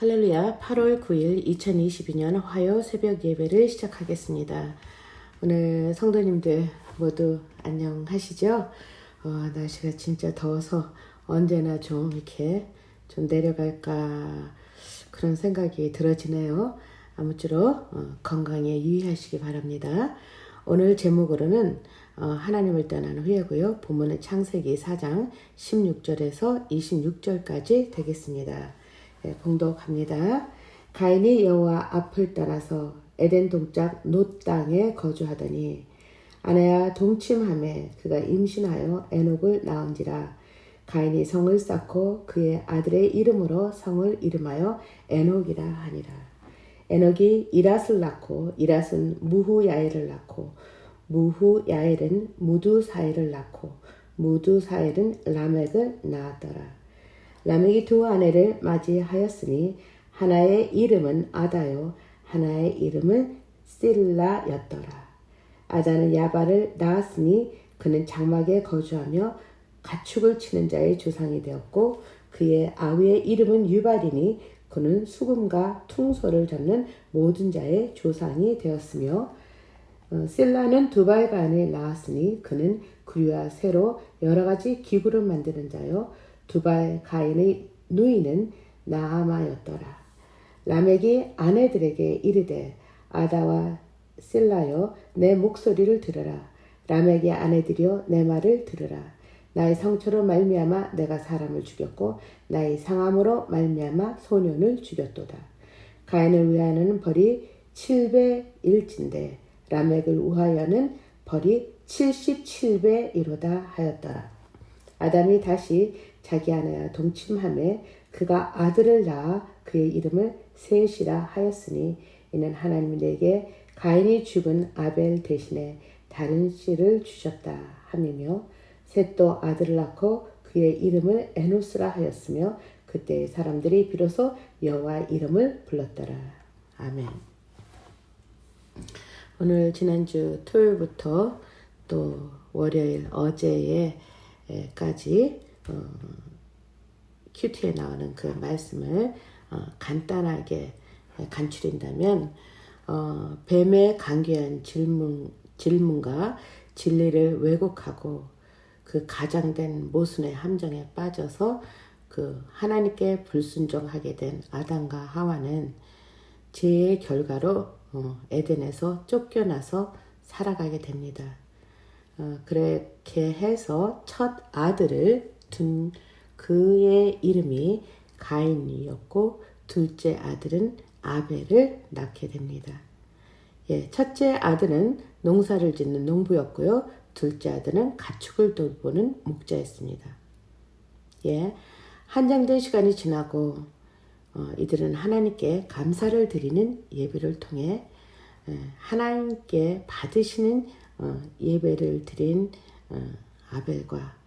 할렐루야. 8월 9일 2022년 화요 새벽 예배를 시작하겠습니다. 오늘 성도님들 모두 안녕하시죠? 날씨가 진짜 더워서 언제나 좀 이렇게 좀 내려갈까 그런 생각이 들어지네요. 아무쪼록 건강에 유의하시기 바랍니다. 오늘 제목으로는 하나님을 떠난 후에고요. 본문은 창세기 4장 16절에서 26절까지 되겠습니다. 네, 봉독합니다. 가인이 여호와 앞을 떠나서 에덴 동쪽 놋 땅에 거주하더니 아내와 동침하매 그가 임신하여 에녹을 낳은지라. 가인이 성을 쌓고 그의 아들의 이름으로 성을 이름하여 에녹이라 하니라. 에녹이 이랏을 낳고 이랏은 무후야엘을 낳고 무후야엘은 무두사엘을 낳고 무두사엘은 라멕을 낳았더라. 라멕이 두 아내를 맞이하였으니 하나의 이름은 아다요 하나의 이름은 실라였더라. 아다는 야발을 낳았으니 그는 장막에 거주하며 가축을 치는 자의 조상이 되었고 그의 아우의 이름은 유발이니 그는 수금과 퉁소를 잡는 모든 자의 조상이 되었으며 실라는 두발간을 낳았으니 그는 구리와 쇠로 여러 가지 기구를 만드는 자요 두발 가인의 누이는 나아마였더라. 라멕이 아내들에게 이르되 아다와 실라여 내 목소리를 들으라. 라멕의 아내들이여 내 말을 들으라. 나의 성처로 말미암아 내가 사람을 죽였고 나의 상함으로 말미암아 소년을 죽였도다. 가인을 위하여는 벌이 700일진데 라멕을 위하여는 벌이 77배이로다 하였더라. 아담이 다시 자기 아내와 동침하매 그가 아들을 낳아 그의 이름을 셋이라 하였으니 이는 하나님이 내게 가인이 죽은 아벨 대신에 다른 씨를 주셨다 함이며 셋도 아들을 낳고 그의 이름을 에노스라 하였으며 그때 사람들이 비로소 여호와 이름을 불렀더라. 아멘. 오늘 지난주 토요일부터 또 월요일 어제에까지 큐티에 나오는 그 말씀을 간단하게 간추린다면 뱀의 간교한 질문과 진리를 왜곡하고 그 가장된 모순의 함정에 빠져서 그 하나님께 불순종하게 된 아담과 하와는 죄의 결과로 에덴에서 쫓겨나서 살아가게 됩니다. 그렇게 해서 첫 아들을 둔 그의 이름이 가인이었고 둘째 아들은 아벨을 낳게 됩니다. 첫째 아들은 농사를 짓는 농부였고요. 둘째 아들은 가축을 돌보는 목자였습니다. 한정된 시간이 지나고 이들은 하나님께 감사를 드리는 예배를 통해 하나님께 받으시는 예배를 드린 아벨과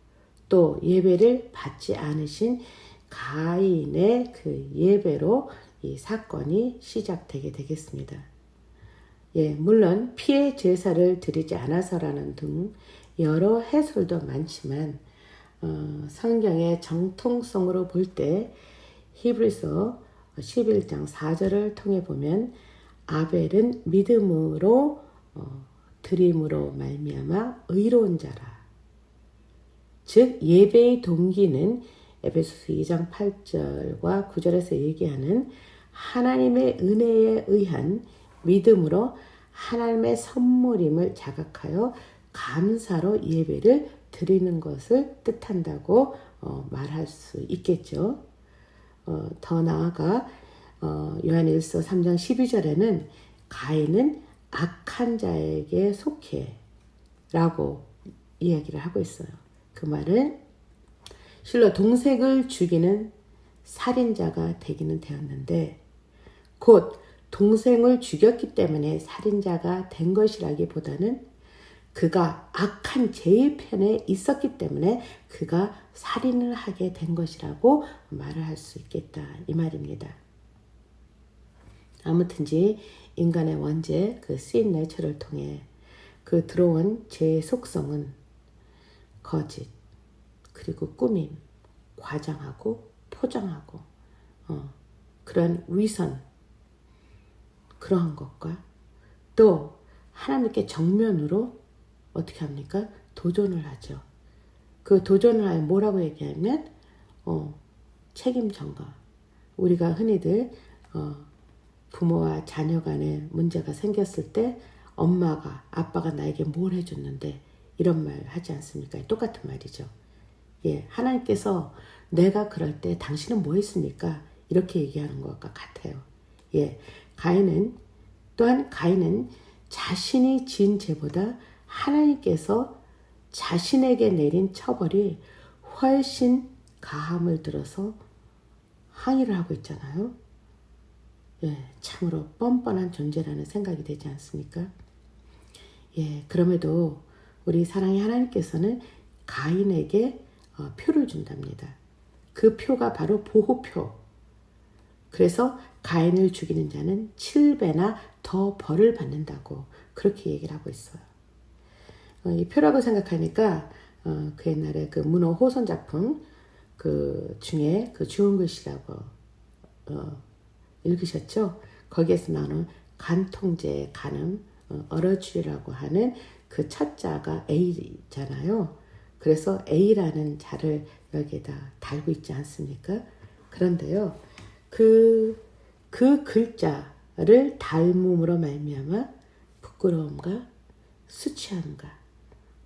또 예배를 받지 않으신 가인의 그 예배로 이 사건이 시작되게 되겠습니다. 물론 피해 제사를 드리지 않아서라는 등 여러 해설도 많지만 성경의 정통성으로 볼 때 히브리서 11장 4절을 통해 보면 아벨은 믿음으로 드림으로 말미암아 의로운 자라. 즉 예배의 동기는 에베소서 2장 8절과 9절에서 얘기하는 하나님의 은혜에 의한 믿음으로 하나님의 선물임을 자각하여 감사로 예배를 드리는 것을 뜻한다고 말할 수 있겠죠. 더 나아가 요한일서 3장 12절에는 가인은 악한 자에게 속해 라고 이야기를 하고 있어요. 그 말은 실로 동생을 죽이는 살인자가 되기는 되었는데 곧 동생을 죽였기 때문에 살인자가 된 것이라기보다는 그가 악한 죄의 편에 있었기 때문에 그가 살인을 하게 된 것이라고 말을 할 수 있겠다 이 말입니다. 아무튼지 인간의 원죄 그 sin nature를 통해 그 들어온 죄의 속성은 거짓, 그리고 꾸밈, 과장하고 포장하고 그런 위선, 그러한 것과 또 하나님께 정면으로 어떻게 합니까? 도전을 하죠. 그 도전을 하여 뭐라고 얘기하면 책임 전가. 우리가 흔히들 부모와 자녀 간에 문제가 생겼을 때 엄마가 아빠가 나에게 뭘 해줬는데 이런 말 하지 않습니까? 똑같은 말이죠. 예, 하나님께서 내가 그럴 때 당신은 뭐 했습니까? 이렇게 얘기하는 것과 같아요. 예, 가인은 자신이 지은 죄보다 하나님께서 자신에게 내린 처벌이 훨씬 가함을 들어서 항의를 하고 있잖아요. 예, 참으로 뻔뻔한 존재라는 생각이 되지 않습니까? 예, 그럼에도 우리 사랑의 하나님께서는 가인에게 표를 준답니다. 그 표가 바로 보호표. 그래서 가인을 죽이는 자는 7배나 더 벌을 받는다고 그렇게 얘기를 하고 있어요. 이 표라고 생각하니까 그 옛날에 그 문어 호선 작품 그 중에 그 주홍 글씨라고 읽으셨죠? 거기에서 나오는 간통죄의 간음, 얼어주리라고 하는 그 첫 자가 A잖아요. 그래서 A라는 자를 여기에다 달고 있지 않습니까? 그런데요, 그 글자를 닮음으로 말미암아 부끄러움과 수치함과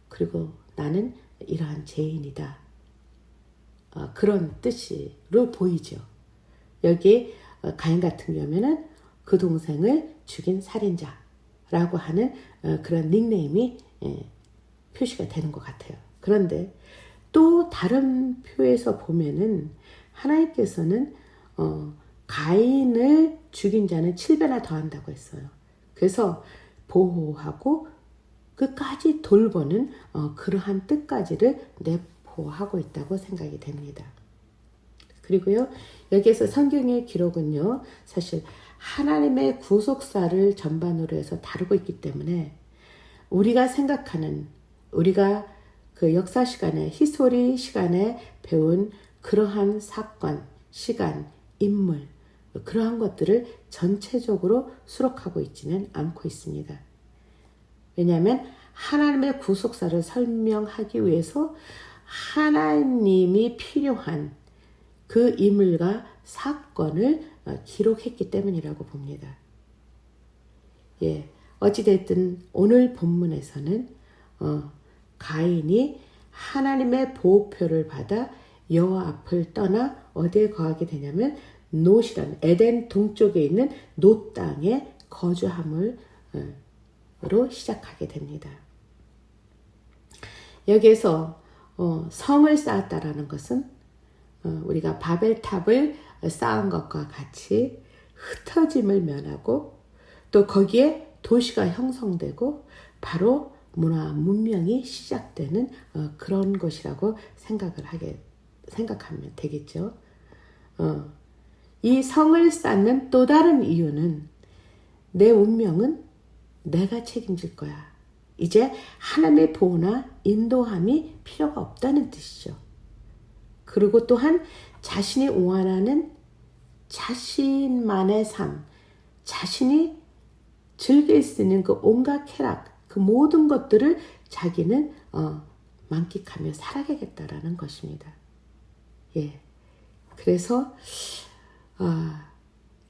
그리고 나는 이러한 죄인이다. 그런 뜻으로 보이죠. 여기 가인 같은 경우에는 그 동생을 죽인 살인자라고 하는 그런 닉네임이 표시가 되는 것 같아요. 그런데 또 다른 표에서 보면은 하나님께서는 가인을 죽인 자는 7배나 더한다고 했어요. 그래서 보호하고 끝까지 돌보는 그러한 뜻까지를 내포하고 있다고 생각이 됩니다. 그리고요, 여기에서 성경의 기록은요, 사실 하나님의 구속사를 전반으로 해서 다루고 있기 때문에 우리가 생각하는, 우리가 그 역사 시간에, 히스토리 시간에 배운 그러한 사건, 시간, 인물, 그러한 것들을 전체적으로 수록하고 있지는 않고 있습니다. 왜냐하면 하나님의 구속사를 설명하기 위해서 하나님이 필요한 그 인물과 사건을 기록했기 때문이라고 봅니다. 예, 어찌됐든 오늘 본문에서는 가인이 하나님의 보호표를 받아 여호와 앞을 떠나 어디에 거하게 되냐면 놋이라는 에덴 동쪽에 있는 놋 땅에 거주함으로 시작하게 됩니다. 여기에서 성을 쌓았다라는 것은 우리가 바벨탑을 쌓은 것과 같이 흩어짐을 면하고 또 거기에 도시가 형성되고 바로 문화 문명이 시작되는 그런 것이라고 생각하면 되겠죠. 이 성을 쌓는 또 다른 이유는 내 운명은 내가 책임질 거야. 이제 하나님의 보호나 인도함이 필요가 없다는 뜻이죠. 그리고 또한 자신이 원하는 자신만의 삶, 자신이 즐길 수 있는 그 온갖 쾌락, 그 모든 것들을 자기는 만끽하며 살아가겠다라는 것입니다. 예, 그래서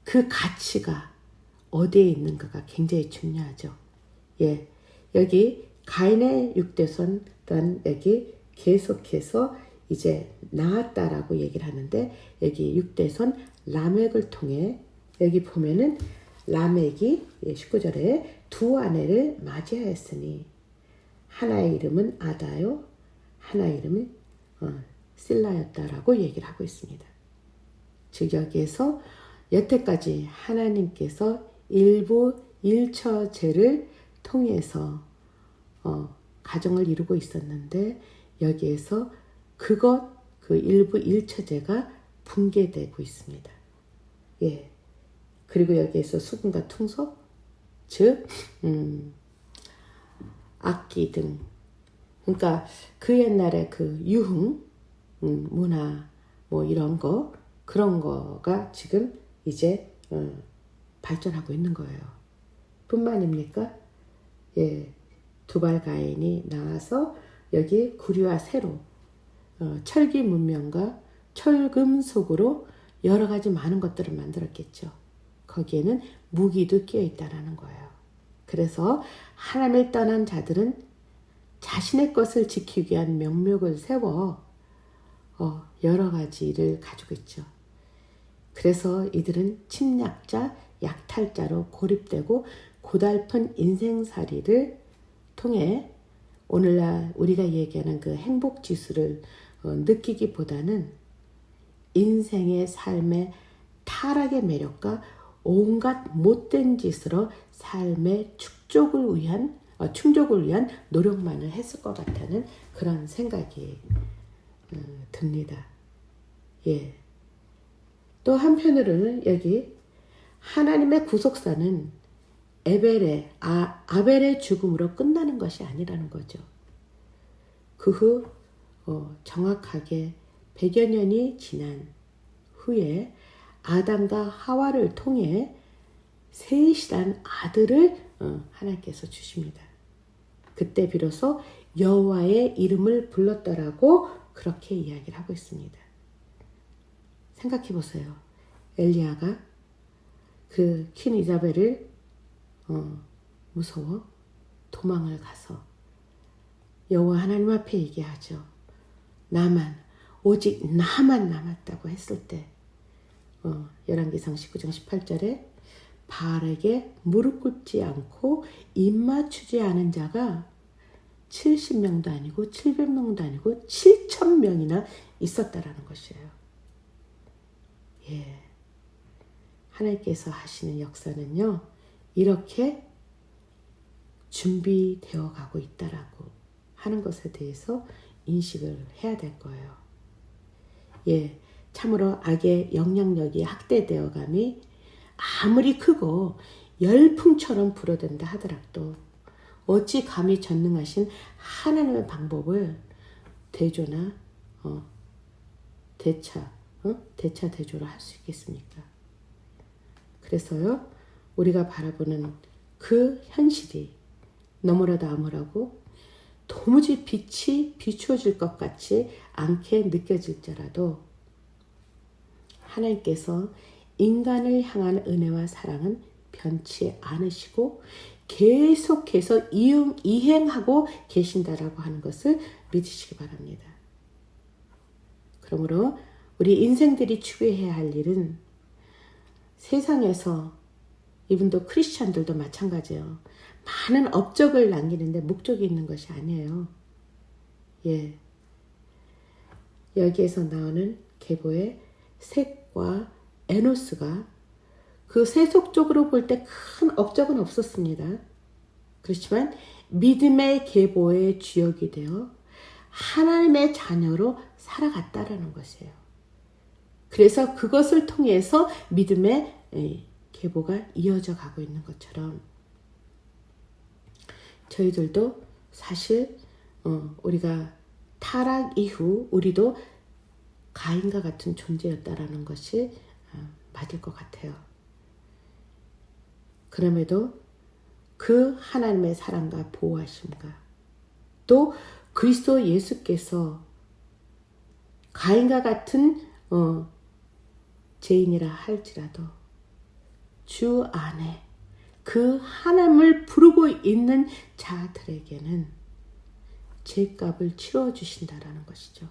그 가치가 어디에 있는가가 굉장히 중요하죠. 예, 여기 가인의 6대손, 또한 여기 계속해서 이제 낳았다라고 얘기를 하는데 여기 6대손 라멕을 통해 여기 보면은 라멕이 19절에 두 아내를 맞이하였으니 하나의 이름은 아다요, 하나의 이름은 실라였다라고 얘기를 하고 있습니다. 즉 여기에서 여태까지 하나님께서 일부 일처제를 통해서 가정을 이루고 있었는데 여기에서 그 일부 일처제가 붕괴되고 있습니다. 예. 그리고 여기에서 수금과 퉁소, 즉 악기 등, 그러니까 그 옛날에 그 유흥 문화 뭐 이런 거, 그런 거가 지금 이제 발전하고 있는 거예요. 뿐만입니까? 예, 두발가인이 나와서 여기 구리와 세로, 철기 문명과 철금속으로 여러 가지 많은 것들을 만들었겠죠. 거기에는 무기도 끼어 있다라는 거예요. 그래서 하나님을 떠난 자들은 자신의 것을 지키기 위한 명목을 세워 여러 가지를 가지고 있죠. 그래서 이들은 침략자, 약탈자로 고립되고 고달픈 인생살이를 통해 오늘날 우리가 얘기하는 그 행복지수를 느끼기보다는 인생의 삶의 타락의 매력과 온갖 못된 짓으로 삶의 충족을 위한 노력만을 했을 것 같다는 그런 생각이 듭니다. 예. 또 한편으로는 여기 하나님의 구속사는 아벨의 죽음으로 끝나는 것이 아니라는 거죠. 그 후 정확하게 100여 년이 지난 후에 아담과 하와를 통해 셋이란 아들을 하나님께서 주십니다. 그때 비로소 여호와의 이름을 불렀더라고 그렇게 이야기를 하고 있습니다. 생각해 보세요. 엘리야가 그 퀸 이자벨을 무서워 도망을 가서 여호와 하나님 앞에 얘기하죠. 오직 나만 남았다고 했을 때 열왕기상 19장 18절에 바알에게 무릎 꿇지 않고 입맞추지 않은 자가 70명도 아니고 700명도 아니고 7,000명이나 있었다라는 것이에요. 예, 하나님께서 하시는 역사는요, 이렇게 준비되어 가고 있다라고 하는 것에 대해서 인식을 해야 될 거예요. 예, 참으로 악의 영향력이 확대되어 감이 아무리 크고 열풍처럼 불어댄다 하더라도 어찌 감히 전능하신 하나님의 방법을 대조나 대조를 할 수 있겠습니까? 그래서요, 우리가 바라보는 그 현실이 너무나도 암울하고 도무지 빛이 비추어질 것 같지 않게 느껴질지라도 하나님께서 인간을 향한 은혜와 사랑은 변치 않으시고 계속해서 이행하고 계신다라고 하는 것을 믿으시기 바랍니다. 그러므로 우리 인생들이 추구해야 할 일은 세상에서 이분도 크리스찬들도 마찬가지예요. 많은 업적을 남기는데 목적이 있는 것이 아니에요. 예, 여기에서 나오는 계보의 셋과 에노스가 그 세속적으로 볼 때 큰 업적은 없었습니다. 그렇지만 믿음의 계보의 주역이 되어 하나님의 자녀로 살아갔다라는 것이에요. 그래서 그것을 통해서 믿음의 계보가 이어져 가고 있는 것처럼 저희들도 사실 우리가 타락 이후 우리도 가인과 같은 존재였다라는 것이 맞을 것 같아요. 그럼에도 그 하나님의 사랑과 보호하심과 또 그리스도 예수께서 가인과 같은 죄인이라 할지라도 주 안에 그 하나님을 부르고 있는 자들에게는 죄값을 치러 주신다라는 것이죠.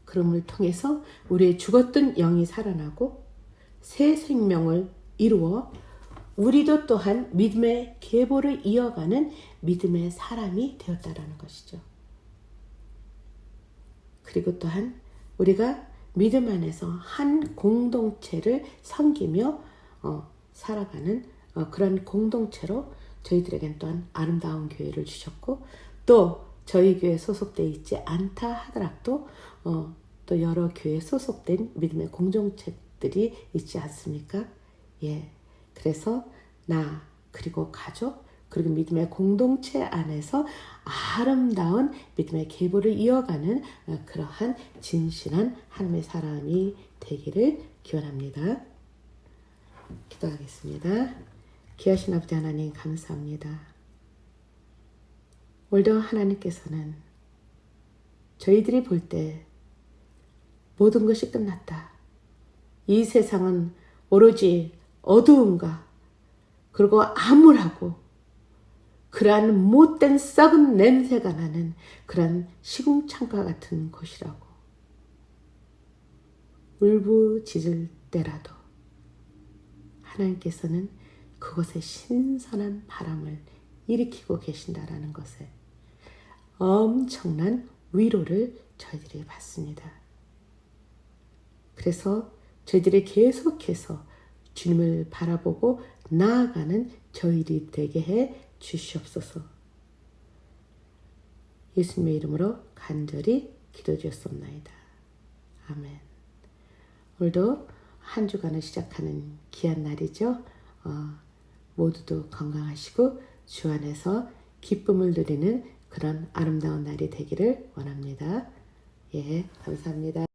그럼을 통해서 우리의 죽었던 영이 살아나고 새 생명을 이루어 우리도 또한 믿음의 계보를 이어가는 믿음의 사람이 되었다라는 것이죠. 그리고 또한 우리가 믿음 안에서 한 공동체를 섬기며 살아가는 그런 공동체로 저희들에겐 또한 아름다운 교회를 주셨고 또 저희 교회에 소속되어 있지 않다 하더라도 또 여러 교회에 소속된 믿음의 공동체들이 있지 않습니까? 예, 그래서 나 그리고 가족 그리고 믿음의 공동체 안에서 아름다운 믿음의 계보를 이어가는 그러한 진실한 하나님의 사람이 되기를 기원합니다. 기도하겠습니다. 귀하신 아버지 하나님 감사합니다. 오늘도 하나님께서는 저희들이 볼 때 모든 것이 끝났다. 이 세상은 오로지 어두움과 그리고 암울하고 그러한 못된 썩은 냄새가 나는 그런 시궁창가 같은 곳이라고. 울부짖을 때라도 하나님께서는 그곳에 신선한 바람을 일으키고 계신다라는 것에 엄청난 위로를 저희들이 받습니다. 그래서 저희들이 계속해서 주님을 바라보고 나아가는 저희들이 되게 해 주시옵소서. 예수님의 이름으로 간절히 기도드렸습니다. 아멘. 오늘도 한 주간을 시작하는 귀한 날이죠. 모두도 건강하시고 주 안에서 기쁨을 누리는 그런 아름다운 날이 되기를 원합니다. 예, 감사합니다.